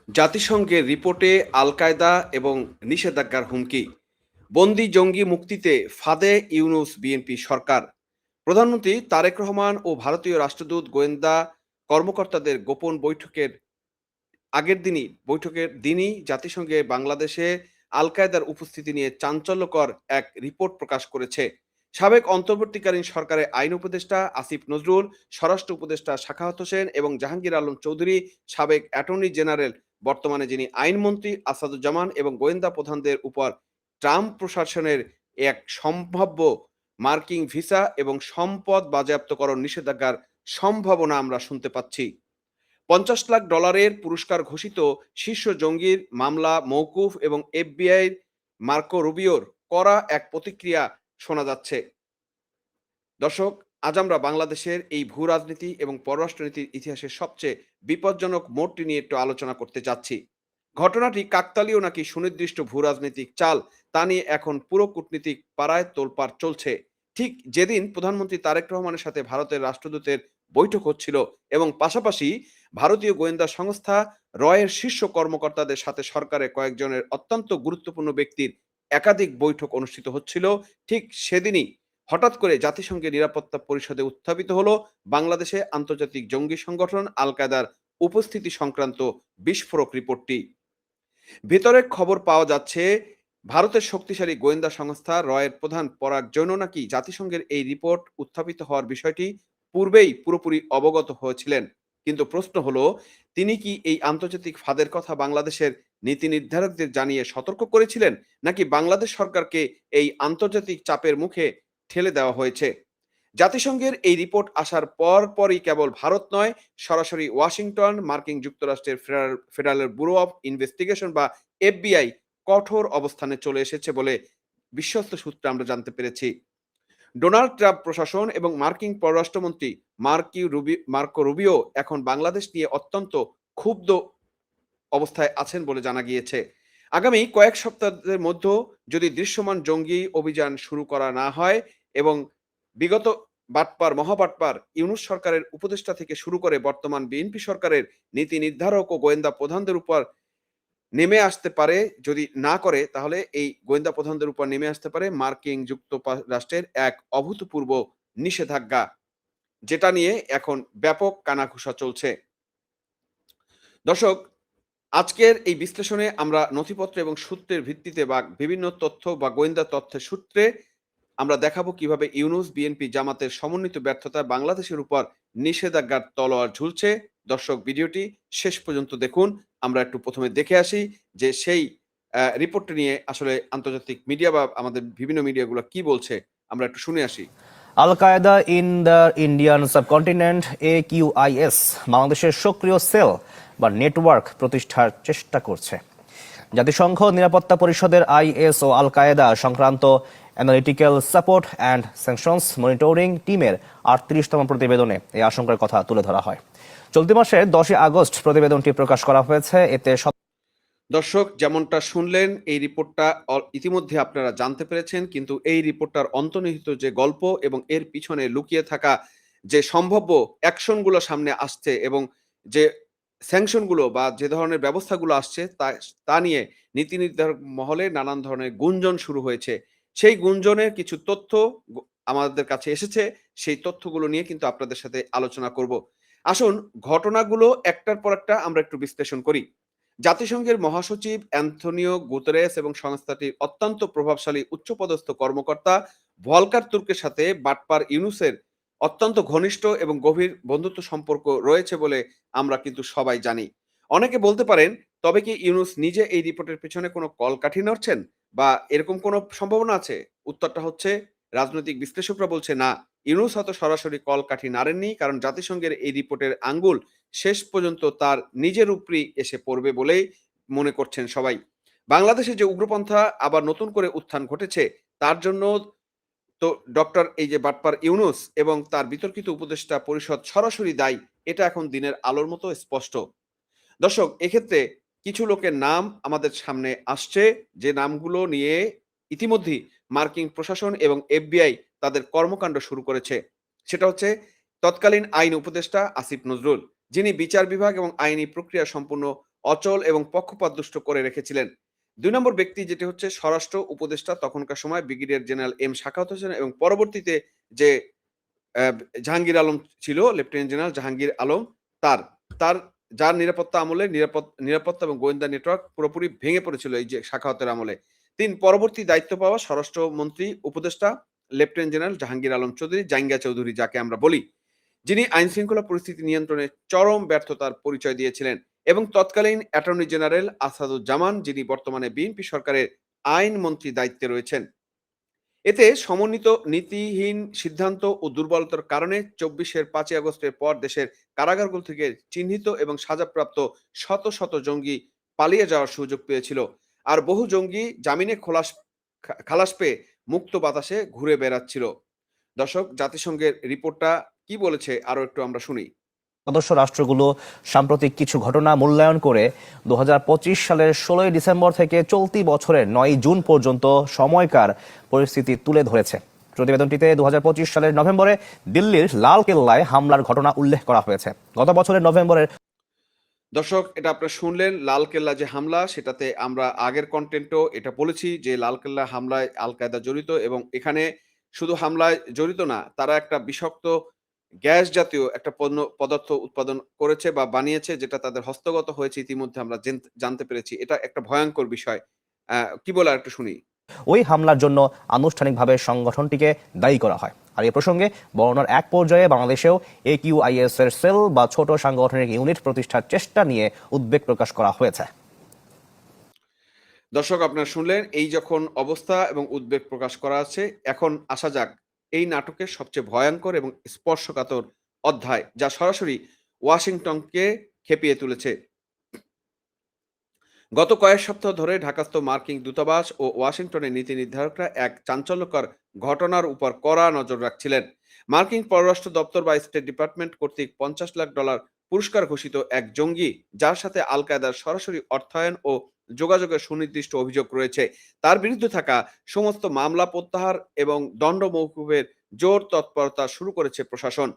জাতিসংঘের রিপোর্টে আল কায়দা এবং নিষেধাজ্ঞার হুমকি, বন্দি জঙ্গি মুক্তিতে ফাঁদে ইউনূস বিএনপি সরকার। প্রধানমন্ত্রী তারেক রহমান ও ভারতীয় রাষ্ট্রদূত গোয়েন্দা কর্মকর্তাদের গোপন বৈঠকের দিনই জাতিসংঘে বাংলাদেশে আল কায়দার উপস্থিতি নিয়ে চাঞ্চল্যকর এক রিপোর্ট প্রকাশ করেছে। সাবেক অন্তর্বর্তীকালীন সরকারের আইন উপদেষ্টা আসিফ নজরুল, স্বরাষ্ট্র উপদেষ্টা সাখাওয়াত হোসেন এবং জাহাঙ্গীর আলম চৌধুরী, সাবেক অ্যাটর্নি জেনারেল বর্তমানে যিনি আইনমন্ত্রী আসাদুজ্জামান এবং গোয়েন্দা প্রধানদের উপর ট্রাম্প প্রশাসনের এক সম্ভাব্য মার্কিং ভিসা এবং সম্পদ বাজেয়াপ্তকরণ নিষেধাজ্ঞার সম্ভাবনা আমরা শুনতে পাচ্ছি। $50 লাখ পুরস্কার ঘোষিত শীর্ষ জঙ্গির মামলা মওকুফ এবং এফবিআইর মার্কো রুবিওর কড়া এক প্রতিক্রিয়া শোনা যাচ্ছে। দর্শক, আজ আমরা বাংলাদেশের এই ভূ রাজনীতি এবং পররাষ্ট্রনীতির ইতিহাসের সবচেয়ে বিপজ্জনক মোড়টি নিয়ে একটু আলোচনা করতে যাচ্ছি। ঘটনাটি কাকতালীয় নাকি সুনির্দিষ্ট ভূ রাজনৈতিক চাল, তা নিয়ে এখন পুরো কূটনীতিক পাড়ায় তোলপাড় চলছে। ঠিক যেদিন প্রধানমন্ত্রী তারেক রহমানের সাথে ভারতের রাষ্ট্রদূতের বৈঠক হচ্ছিল এবং পাশাপাশি ভারতীয় গোয়েন্দা সংস্থা রয়ের শীর্ষ কর্মকর্তাদের সাথে সরকারের কয়েকজনের অত্যন্ত গুরুত্বপূর্ণ ব্যক্তির একাধিক বৈঠক অনুষ্ঠিত হচ্ছিল, ঠিক সেদিনই হঠাৎ করে জাতিসংঘের নিরাপত্তা পরিষদে উত্থাপিত হলো বাংলাদেশে আন্তর্জাতিক জঙ্গি সংগঠন আল কায়দার উপস্থিতি সংক্রান্ত বিস্ফোরক রিপোর্টটি। ভেতরের খবর পাওয়া যাচ্ছে, ভারতের শক্তিশালী গোয়েন্দা সংস্থা রয়ের প্রধান পরাগ জৈন নাকি জাতিসংঘের এই রিপোর্ট উত্থাপিত হওয়ার বিষয়টি পূর্বেই পুরোপুরি অবগত হয়েছিলেন। কিন্তু প্রশ্ন হলো, তিনি কি এই আন্তর্জাতিক ফাঁদের কথা বাংলাদেশের নীতি নির্ধারকদের জানিয়ে সতর্ক করেছিলেন, নাকি বাংলাদেশ সরকারকে এই আন্তর্জাতিক চাপের মুখে ঠেলে দেওয়া হয়েছে? জাতিসংঘের এই রিপোর্ট আসার পরই কেবল ভারত নয়, সরাসরি ওয়াশিংটন, মার্কিন যুক্তরাষ্ট্রের ফেডারেল ব্যুরো অফ ইনভেস্টিগেশন বা এফবিআই কঠোর অবস্থানে চলে এসেছে বলে বিশ্বস্ত সূত্রে আমরা জানতে পেরেছি। ডোনাল্ড ট্রাম্প প্রশাসন এবং মার্কিন পররাষ্ট্রমন্ত্রী মার্কো রুবিও এখন বাংলাদেশ নিয়ে অত্যন্ত ক্ষুব্ধ অবস্থায় আছেন বলে জানা গিয়েছে। আগামী কয়েক সপ্তাহের মধ্যে যদি দৃশ্যমান জঙ্গি অভিযান শুরু করা না হয় এবং বিগত মহাবাটপার ইউনূস সরকারের উপদেষ্টা থেকে শুরু করে বর্তমান বিএনপি সরকারের নীতি নির্ধারক ও গোয়েন্দা প্রধানদের উপর নেমে আসতে পারে, যদি না করে তাহলে এই গোয়েন্দা প্রধানদের উপর নেমে আসতে পারে মার্কিন যুক্তরাষ্ট্রের এক অভূতপূর্ব নিষেধাজ্ঞা, যেটা নিয়ে এখন ব্যাপক কানাঘুষা চলছে। দর্শক, আজকের এই বিশ্লেষণে আমরা নথিপত্র এবং সূত্রের ভিত্তিতে বা বিভিন্ন তথ্য বা গোয়েন্দা তথ্যের সূত্রে আমরা দেখাবো কিভাবে ইউনূস, বিএনপি, জামাতের সমন্বিত ব্যর্থতায় বাংলাদেশের উপর নিষেধাজ্ঞার তলোয়ার ঝুলছে। দর্শক, ভিডিওটি শেষ পর্যন্ত দেখুন। আমরা একটু প্রথমে দেখে আসি যে সেই রিপোর্টটি নিয়ে আসলে আন্তর্জাতিক মিডিয়া বা আমাদের বিভিন্ন মিডিয়াগুলো কি বলছে, আমরা একটু শুনে আসি। Al Qaeda in the Indian subcontinent AQIS বাংলাদেশের সক্রিয় সেল বা নেটওয়ার্ক প্রতিষ্ঠার চেষ্টা করছে। জাতিসংঘ নিরাপত্তা পরিষদের IS ও আল কায়দা সংক্রান্ত analytical support and sanctions monitoring টিমের 38তম প্রতিবেদনে এই আশঙ্কার কথা তুলে ধরা হয়। চলতি মাসের 10 আগস্ট প্রতিবেদনটি প্রকাশ করা হয়েছে। এতে দর্শক, যেমনটা শুনলেন, এই রিপোর্টটা ইতিমধ্যে আপনারা জানতে পেরেছেন, কিন্তু এই রিপোর্টটার অন্তর্নিহিত যে গল্প এবং এর পিছনে লুকিয়ে থাকা যে সম্ভাব্য অ্যাকশনগুলো সামনে আসছে এবং যে স্যাংশনগুলো বা যে ধরনের ব্যবস্থাগুলো আসছে তা নিয়ে নীতি নির্ধারক মহলে নানান ধরনের গুঞ্জন শুরু হয়েছে। সেই গুঞ্জনের কিছু তথ্য আমাদের কাছে এসেছে। সেই তথ্যগুলো নিয়ে কিন্তু আপনাদের সাথে আলোচনা করব। আসুন ঘটনাগুলো একটার পর একটা আমরা একটু বিশ্লেষণ করি। জাতিসংঘের মহাসচিব অ্যান্থনিও গুতেরেস এবং সংস্থাটির অত্যন্ত প্রভাবশালী উচ্চপদস্থ কর্মকর্তা ভলকার তুর্কের সাথে বাটপার ইউনূসের অত্যন্ত ঘনিষ্ঠ এবং গভীর বন্ধুত্ব সম্পর্ক রয়েছে বলে আমরা কিন্তু সবাই জানি। অনেকে বলতে পারেন, তবে কি ইউনূস নিজে এই রিপোর্টের পেছনে কোনো কলকাঠি নড়ছেন বা এরকম কোনো সম্ভাবনা আছে? উত্তরটা হচ্ছে, রাজনৈতিক বিশ্লেষকরা বলছে না, ইউনূস হয়তো সরাসরি কলকাঠি নাড়েননি, কারণ জাতিসংঘের এই রিপোর্টের আঙ্গুল শেষ পর্যন্ত তার নিজের উপরই এসে পড়বে বলেই মনে করছেন সবাই। বাংলাদেশে যে উগ্রপন্থা আবার নতুন করে উত্থান ঘটেছে, তার জন্য তো এই যে বাটপার ইউনূস এবং তার বিতর্কিত উপদেষ্টা পরিষদ সরাসরি দায়ী, এটা এখন দিনের আলোর মতো স্পষ্ট। দর্শক, এক্ষেত্রে কিছু লোকের নাম আমাদের সামনে আসছে, যে নামগুলো নিয়ে ইতিমধ্যেই মার্কিন প্রশাসন এবং এফবিআই তাদের কর্মকাণ্ড শুরু করেছে। সেটা হচ্ছে তৎকালীন আইন উপদেষ্টা আসিফ নজরুল, যিনি বিচার বিভাগ এবং আইনি প্রক্রিয়া সম্পূর্ণ অচল এবং পক্ষপাতদুষ্ট করে রেখেছিলেন। ২ নম্বর ব্যক্তি যেটি হচ্ছে স্বরাষ্ট্র উপদেষ্টা তখনকার সময় brigadier general M Sakhawat Hossain এবং পরবর্তীতে যে জাহাঙ্গীর আলম ছিল, লেফটেন্যান্ট জেনারেল জাহাঙ্গীর আলম তার, তার যার নিরাপত্তা আমলে নিরাপত্তা এবং গোয়েন্দা নেটওয়ার্ক পুরোপুরি ভেঙে পড়েছিল এই যে সাখাওয়াতের আমলে। পরবর্তী দায়িত্ব পাওয়া স্বরাষ্ট্রমন্ত্রী উপদেষ্টা লেফটেন্যান্ট জেনারেল জাহাঙ্গীর আলম চৌধুরী, জাইঙ্গা চৌধুরী যাকে আমরা বলি, যিনি আইন শৃঙ্খলা পরিস্থিতি নিয়ন্ত্রণে চরম ব্যর্থতার পরিচয় দিয়েছিলেন এবং তৎকালীন অ্যাটর্নি জেনারেল আসাদুজ্জামান, যিনি বর্তমানে বিএনপি সরকারের আইনমন্ত্রী দায়িত্বে রয়েছেন। এতে সমন্বিত নীতিহীন সিদ্ধান্ত ও দুর্বলতার কারণে ২৪-এর ৫ই আগস্টের পর দেশের কারাগারগুলো থেকে চিহ্নিত এবং সাজাপ্রাপ্ত শত শত জঙ্গি পালিয়ে যাওয়ার সুযোগ পেয়েছিল। আর বহু জঙ্গি জামিনে খালাস পেয়ে মুক্ত বাতাসে ঘুরে বেড়াচ্ছিল। দর্শক, জাতিসংঘের রিপোর্টটা কি বলেছে আরো একটু আমরা শুনি। সদস্য রাষ্ট্রগুলো সাম্প্রতিক কিছু ঘটনা মূল্যায়ন করে ২০২৫ সালের ১৬ই ডিসেম্বর থেকে চলতি বছরের ৯ জুন পর্যন্ত সময়কার পরিস্থিতি তুলে ধরেছে। প্রতিবেদনটিতে ২০২৫ সালের নভেম্বরে দিল্লির লাল কেল্লায় হামলার ঘটনা উল্লেখ করা হয়েছে। গত বছরের নভেম্বরের দর্শক, এটা আপনারা শুনলেন, লালকেল্লা যে হামলা, সেটাতে আমরা আগের কন্টেন্টও এটা বলেছি যে লালকেল্লা হামলায় আল কায়দা জড়িত এবং এখানে শুধু হামলায় জড়িত না, তারা একটা বিষাক্ত গ্যাস জাতীয় একটা পদার্থ উৎপাদন করেছে বা বানিয়েছে, যেটা তাদের হস্তগত হয়েছে ইতিমধ্যে আমরা জানতে পেরেছি। এটা একটা ভয়ঙ্কর বিষয়। কি বলে আরেকটু শুনি। ওই হামলার জন্য আনুষ্ঠানিকভাবে সংগঠনটিকে দায়ী করা হয়। আর এ প্রসঙ্গে বর্ণনার এক পর্যায়ে বাংলাদেশেও AQIS এর সেল বা ছোট সাংগঠনিক ইউনিট প্রতিষ্ঠার চেষ্টা নিয়ে উদ্বেগ প্রকাশ করা হয়েছে। দর্শক, আপনারা শুনলেন এই যখন অবস্থা এবং উদ্বেগ প্রকাশ করা আছে, এখন আসা যাক এই নাটকের সবচেয়ে ভয়ঙ্কর এবং স্পর্শকাতর অধ্যায়, যা সরাসরি ওয়াশিংটনকে খেপিয়ে তুলেছে। গত কয়েক সপ্তাহ ধরে ঢাকাস্থ মার্কিন দূতাবাস ও ওয়াশিংটনের নীতি নির্ধারকরা এক চাঞ্চল্যকর ঘটনার উপর কড়া নজর রাখছিলেন। মার্কিন পররাষ্ট্র দপ্তর বা স্টেট ডিপার্টমেন্ট কর্তৃক $৫০ লাখ পুরস্কার ঘোষিত এক জঙ্গি, যার সাথে আল কায়দার সরাসরি অর্থায়ন ও যোগাযোগের সুনির্দিষ্ট অভিযোগ রয়েছে, তার বিরুদ্ধে থাকা সমস্ত মামলা প্রত্যাহার এবং দণ্ড মওকুফের জোর তৎপরতা শুরু করেছে প্রশাসন।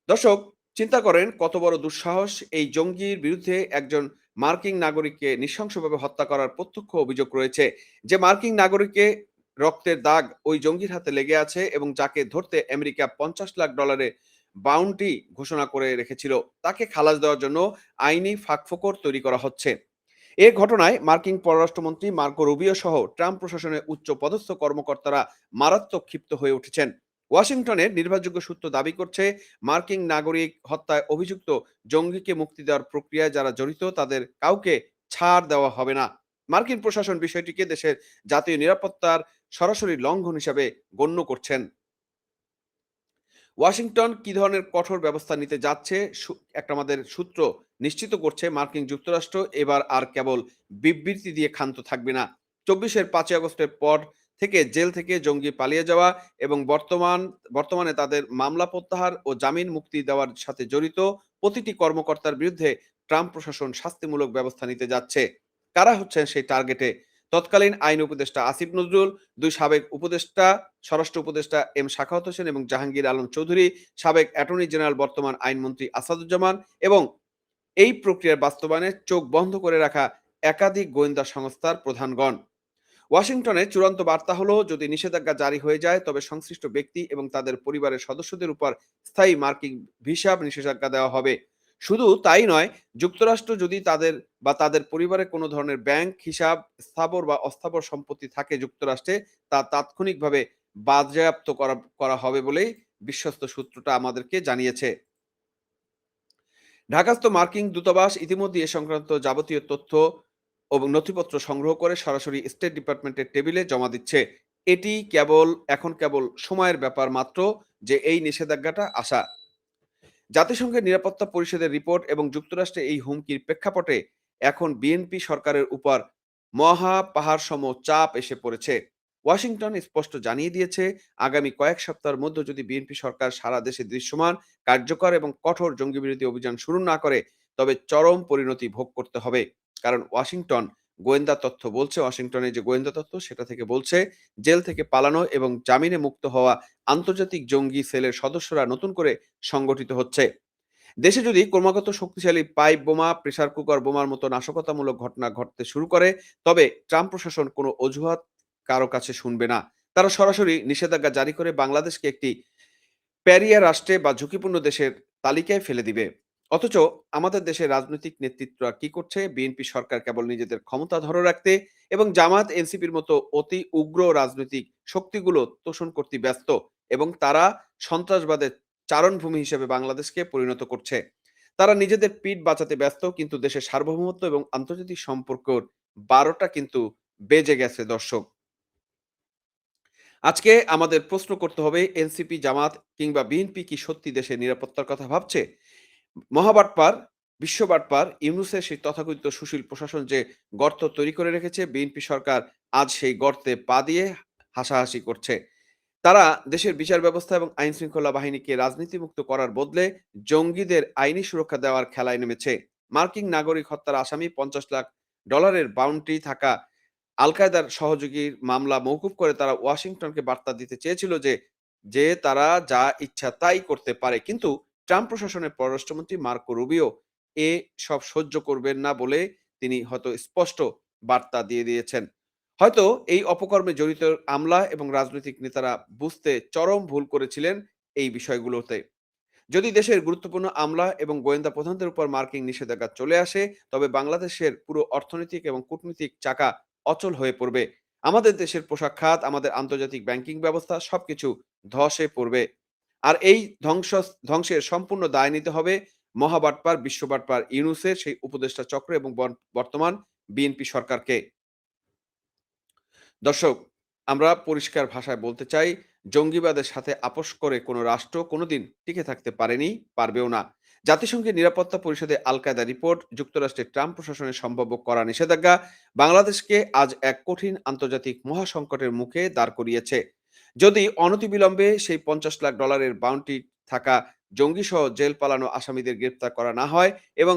দর্শক, চিন্তা করেন কত বড় দুঃসাহস! এই জঙ্গির বিরুদ্ধে একজন মার্কিন নাগরিককে নৃশংসভাবে হত্যা করার প্রত্যক্ষ অভিযোগ রয়েছে। যে মার্কিন নাগরিকে রক্তের দাগ ওই জঙ্গির হাতে লেগে আছে এবং যাকে ধরতে আমেরিকা $৫০ লাখ বাউন্টি ঘোষণা করে রেখেছিল, তাকে খালাস দেওয়ার জন্য আইনি ফাঁকফোকর তৈরি করা হচ্ছে। এ ঘটনায় মার্কিন পররাষ্ট্রমন্ত্রী মার্কো রুবিও সহ ট্রাম্প প্রশাসনের উচ্চ পদস্থ কর্মকর্তারা মারাত্মক ক্ষিপ্ত হয়ে উঠেছেন। ওয়াশিংটনের নির্ভরযোগ্য সূত্র দাবি করছে, মার্কিন নাগরিক হত্যায় অভিযুক্ত জঙ্গিকে মুক্তি দেওয়ার প্রক্রিয়ায় যারা জড়িত তাদের কাউকে ছাড় দেওয়া হবে না। মার্কিন প্রশাসন বিষয়টিকে দেশের জাতীয় নিরাপত্তার সরাসরি লঙ্ঘন হিসাবে গণ্য করছেন। ওয়াশিংটন কি ধরনের কঠোর ব্যবস্থা নিতে যাচ্ছে, একটা আমাদের সূত্র নিশ্চিত করছে মার্কিন যুক্তরাষ্ট্র এবার আর কেবল বিবৃতি দিয়ে ক্ষান্ত থাকবে না। ২৪-এর ৫ই আগস্টের পর থেকে জেল থেকে জঙ্গি পালিয়ে যাওয়া এবং বর্তমানে তাদের মামলা প্রত্যাহার ও জামিন মুক্তি দেওয়ার সাথে জড়িত প্রতিটি কর্মকর্তার বিরুদ্ধে ট্রাম্প প্রশাসন শাস্তিমূলক ব্যবস্থা নিতে যাচ্ছে। কারা হচ্ছেন সেই টার্গেটে? তৎকালীন আইন উপদেষ্টা আসিফ নজরুল, ২ সাবেক উপদেষ্টা, স্বরাষ্ট্র উপদেষ্টা এম সাখাওয়াত হোসেন এবং জাহাঙ্গীর আলম চৌধুরী, সাবেক অ্যাটর্নি জেনারেল বর্তমান আইনমন্ত্রী আসাদুজ্জামান এবং এই প্রক্রিয়ার বাস্তবায়নে চোখ বন্ধ করে রাখা একাধিক গোয়েন্দা সংস্থার প্রধানগণ। ওয়াশিংটনের চূড়ান্ত বার্তা হলো, যদি নিষেধাজ্ঞা জারি হয়ে যায় তবে সংশ্লিষ্ট ব্যক্তি এবং তাদের পরিবারের সদস্যদের উপর স্থায়ী মার্কিন ভিসা নিষেধাজ্ঞা দেওয়া হবে। শুধু তাই নয়, যুক্তরাষ্ট্র যদি তাদের পরিবারের কোনো ধরনের ব্যাংক হিসাব, স্থাবর বা অস্থাবর সম্পত্তি থাকে যুক্তরাষ্ট্রে, তা তাৎক্ষণিকভাবে বাজেয়াপ্ত করা হবে বলেই বিশ্বস্ত সূত্রটা আমাদেরকে জানিয়েছে। ঢাকাস্থ মার্কিন দূতাবাস ইতিমধ্যে এ সংক্রান্ত যাবতীয় তথ্য এবং নথিপত্র সংগ্রহ করে সরাসরি স্টেট ডিপার্টমেন্টের টেবিলে জমা দিচ্ছে। এটি এখন কেবল সময়ের ব্যাপার মাত্র যে এই নিষেধাজ্ঞাটা আসা। জাতিসংঘের নিরাপত্তা পরিষদের রিপোর্ট এবং যুক্তরাষ্ট্রের এই হুমকির প্রেক্ষাপটে এখন বিএনপি সরকারের উপর মহা পাহাড়সম চাপ এসে পড়েছে। ওয়াশিংটন স্পষ্ট জানিয়ে দিয়েছে, আগামী কয়েক সপ্তাহের মধ্যে যদি বিএনপি সরকার সারা দেশে দৃশ্যমান, কার্যকর এবং কঠোর জঙ্গি বিরোধী অভিযান শুরু না করে, তবে চরম পরিণতি ভোগ করতে হবে। কারণ ওয়াশিংটনের যে গোয়েন্দা তথ্য সেটা থেকে বলছে, জেল থেকে পালানো এবং জামিনে মুক্ত হওয়া আন্তর্জাতিক জঙ্গি সেলের সদস্যরা নতুন করে সংগঠিত হচ্ছে। দেশে যদি ক্রমাগত শক্তিশালী পাইপ বোমা, প্রেসার কুকার বোমার মতো নাশকতামূলক ঘটনা ঘটতে শুরু করে, তবে ট্রাম্প প্রশাসন কোনো অজুহাত কারো কাছে শুনবে না। তারা সরাসরি নিষেধাজ্ঞা জারি করে বাংলাদেশকে একটি প্যারিয়া রাষ্ট্রে বা ঝুঁকিপূর্ণ দেশের তালিকায় ফেলে দিবে। অথচ আমাদের দেশের রাজনৈতিক নেতৃত্বরা কি করছে? বিএনপি সরকার কেবল নিজেদের ক্ষমতা ধরে রাখতে এবং জামাত, এনসিপির মতো অতি উগ্র রাজনৈতিক শক্তিগুলো তোষণ করতে ব্যস্ত, এবং তারা সন্ত্রাসবাদের চারণভূমি হিসেবে বাংলাদেশকে পরিণত করছে। তারা নিজেদের পিঠ বাঁচাতে ব্যস্ত, কিন্তু দেশের সার্বভৌমত্ব এবং আন্তর্জাতিক সম্পর্কর ১২টা কিন্তু বেজে গেছে দর্শক। আজকে আমাদের প্রশ্ন করতে হবে, এনসিপি, জামাত কিংবা বিএনপি কি সত্যি দেশের নিরাপত্তার কথা ভাবছে? মহাবাটপার, বিশ্ববাটপার ইউনূসের সেই তথাকথিত সুশীল প্রশাসন যে গর্ত তৈরি করে রেখেছে, বিএনপি সরকার আজ সেই গর্তে পা দিয়ে হাসাহাসি করছে। তারা দেশের বিচার ব্যবস্থা এবং আইন শৃঙ্খলা বাহিনীকে রাজনীতিমুক্ত করার বদলে জঙ্গিদের আইনি সুরক্ষা দেওয়ার খেলায় নেমেছে। মার্কিন নাগরিক হত্যার আসামি, $৫০ লাখ বাউন্টি থাকা আল কায়দার সহযোগীর মামলা মওকুফ করে তারা ওয়াশিংটনকে বার্তা দিতে চেয়েছিল যে তারা যা ইচ্ছা তাই করতে পারে। কিন্তু ট্রাম্প প্রশাসনের পররাষ্ট্রমন্ত্রী মার্কো রুবিও এ সব সহ্য করবেন না বলে তিনি হয়তো স্পষ্ট বার্তা দিয়ে দিয়েছেন। হয়তো এই অপকর্মে জড়িত আমলা এবং রাজনৈতিক নেতারা বুঝতে চরম ভুল করেছিলেন এই বিষয়গুলোতে। যদি দেশের গুরুত্বপূর্ণ আমলা এবং গোয়েন্দা প্রধানদের উপর মার্কিন নিষেধাজ্ঞা চলে আসে, তবে বাংলাদেশের পুরো অর্থনৈতিক এবং কূটনৈতিক চাকা অচল হয়ে পড়বে। আমাদের দেশের পোশাক খাত, আমাদের আন্তর্জাতিক ব্যাংকিং ব্যবস্থা সবকিছু ধসে পড়বে। আর এই ধ্বংসের সম্পূর্ণ দায় নিতে হবে মহাবাটপার, বিশ্ববাটপার ইউনূসের সেই উপদেষ্টা চক্র এবং বর্তমান বিএনপি সরকারকে। দর্শক, আমরা পরিষ্কার ভাষায় বলতে চাই, জঙ্গিবাদের সাথে আপোস করে কোনো রাষ্ট্র কোনোদিন টিকে থাকতে পারেনি, পারবেও না। জাতিসংঘের নিরাপত্তা পরিষদে আল কায়দা রিপোর্ট, যুক্তরাষ্ট্রের ট্রাম্প প্রশাসনের সম্ভাব্য কড়া নিষেধাজ্ঞা বাংলাদেশকে আজ এক কঠিন আন্তর্জাতিক মহাসংকটের মুখে দাঁড় করিয়েছে। যদি অনতিবিলম্বে সেই $৫০ লাখ বাউন্টি থাকা জঙ্গিসহ জেল পালানো আসামিদের গ্রেপ্তার করা না হয় এবং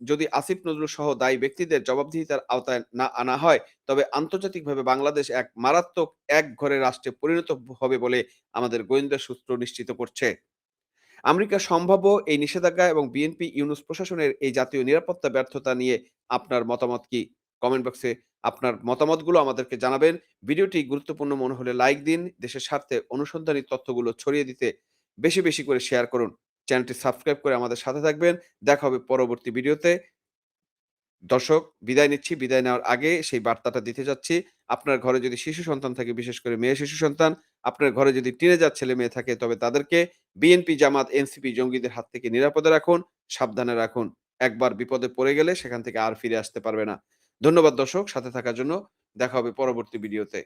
যদি আসিফ নজরুল সহ দায়ী ব্যক্তিদের জবাবদিহিতার আওতায় না আনা হয়, তবে আন্তর্জাতিকভাবে বাংলাদেশ এক মারাত্মক একঘরে রাষ্ট্রে পরিণত হবে বলে আমাদের গোয়েন্দা সূত্র নিশ্চিত করছে। আমেরিকার সম্ভাব্য এই নিষেধাজ্ঞা এবং বিএনপি ইউনূস প্রশাসনের এই জাতীয় নিরাপত্তা ব্যর্থতা নিয়ে আপনার মতামত কি? কমেন্ট বক্সে আপনার মতামতগুলো আমাদেরকে জানাবেন। ভিডিওটি গুরুত্বপূর্ণ মনে হলে লাইক দিন। দেশের স্বার্থে অনুসন্ধানী তথ্যগুলো ছড়িয়ে দিতে বেশি, বেশি করে শেয়ার করুন। চ্যানেলটি সাবস্ক্রাইব করে আমাদের সাথে থাকবেন। দেখা হবে পরবর্তী ভিডিওতে। দর্শক, বিদায় নিচ্ছি। বিদায় নেওয়ার আগে সেই বার্তাটা দিতে চাচ্ছি। আপনার ঘরে যদি শিশু সন্তান থাকে, বিশেষ করে মেয়ে শিশু সন্তান, আপনার ঘরে যদি টিনেজার ছেলে-মেয়ে থাকে, তবে তাদেরকে বিএনপি, জামাত, এনসিপি জঙ্গিদের হাত থেকে নিরাপদে রাখুন, সাবধানে রাখুন। একবার বিপদে পড়ে গেলে সেখান থেকে আর ফিরে আসতে পারবে না। ধন্যবাদ দর্শক, সাথে থাকার জন্য। দেখা হবে পরবর্তী ভিডিওতে।